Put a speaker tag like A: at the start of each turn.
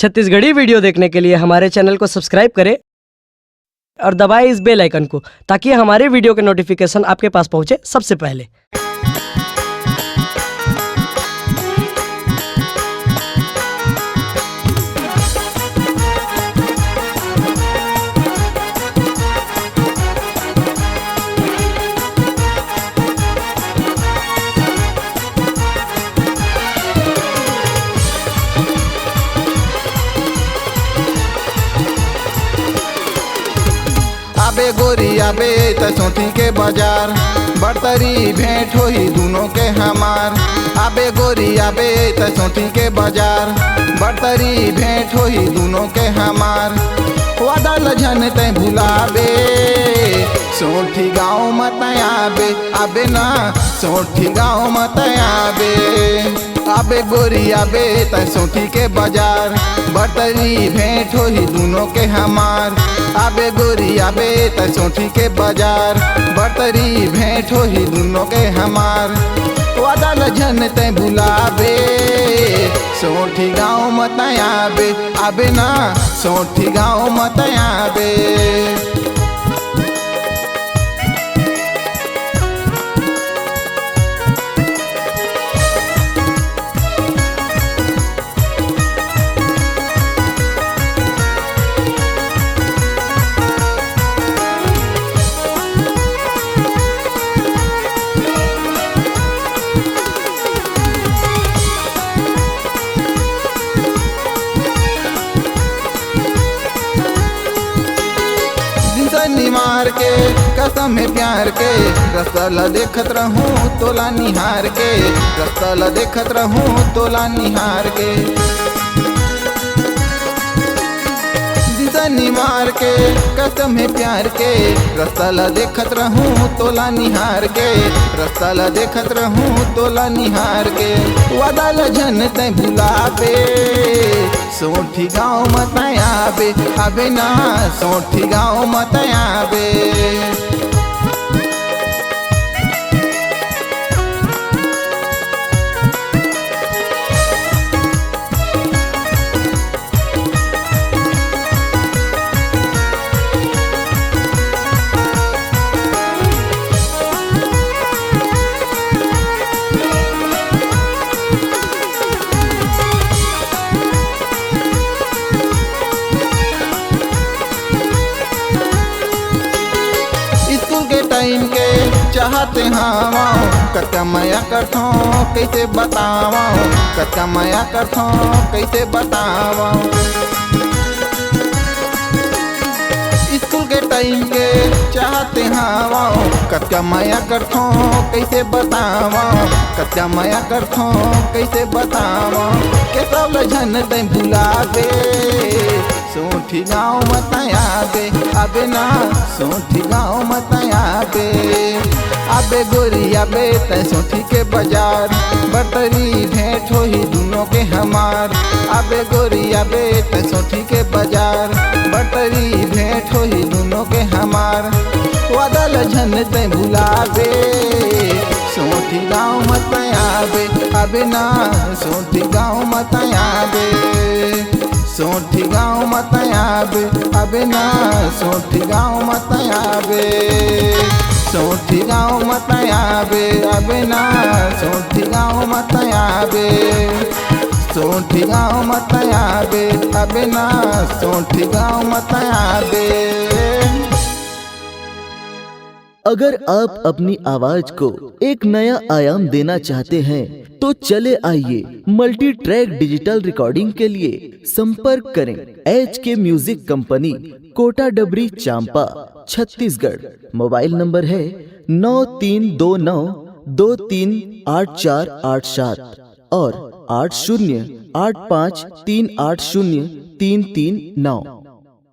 A: Chhattisgarhi video देखने के लिए हमारे चैनल को सब्सक्राइब करें और दबाएं इस बेल आइकन को ताकि हमारे वीडियो के नोटिफिकेशन आपके पास पहुंचे सबसे पहले।
B: आबे गोरी आबे त सोठी के बाजार, बर्तरी भेंट होई दोनों के हमार। आबे गोरी आबे त सोठी के बाजार, बर्तरी भेंट होई दोनों के हमार। वादा लझन ते भुलाबे, सोठी गाँव मत आबे, आबे ना सोठी गाँव मत आबे। आबे गोरी आबे त सोठी के बाजार, बर्तरी भेंट होई दोनों के हमार। आबे गोरी आबे त सोठी के बाजार, बर्तरी भेंट होई दोनों के हमार। वादा लझन ते भुलाबे, सोठी गाँव मत आबे, आबे ना सोठी गाँव मत आबे। मार के कसम है प्यार के, रास्ता ला देखत रहूं तोला निहार के, रास्ता ला देखत रहूं तोला निहार के। दिसनी मार के कसम है प्यार के, रास्ता ला देखत रहूं तोला निहार के, रास्ता ला देखत रहूं तोला निहार के। वादा लझन ते भुलाबे, सोठी गाँव मत आबे, आबे ना सोठी गाँव मत आबे। टाइम के चाहते हवा, कत्का माया करथो कैसे बतावा, कत्का माया करथो कैसे बतावा। स्कूल के टाइम के चाहते हवा, कत्का माया करथो कैसे बतावा, कत्का माया करथो कैसे बतावा। के सब लझन ते भुलाबे, सोठी गाँव मत आबे, आबे ना सोठी गाँव मत आबे। आबे गोरी आबे त सोठी के बाजार, बर्तरी भेंट होई दोनों के हमार। आबे गोरी आबे त सोठी के बाजार, बर्तरी भेंट होई दोनों के हमार। वादा लझन ते भुलाबे, सोठी गाँव मत आबे, आबे ना सोठी गाँव मत आबे। सोठी गाँव मत आबे, आबे ना सोठी गाँव मत आबे। सोठी गाँव मत आबे, आबे ना सोठी गाँव मत आबे। सोठी गाँव मत आबे, आबे ना सोठी गाँव मत आबे।
C: अगर आप अपनी आवाज को एक नया आयाम देना चाहते हैं तो चले आइए मल्टी ट्रैक डिजिटल रिकॉर्डिंग के लिए संपर्क करें HK म्यूजिक कंपनी, कोटा डबरी, चांपा, छत्तीसगढ़। मोबाइल नंबर है 9329238487 और 8085380339।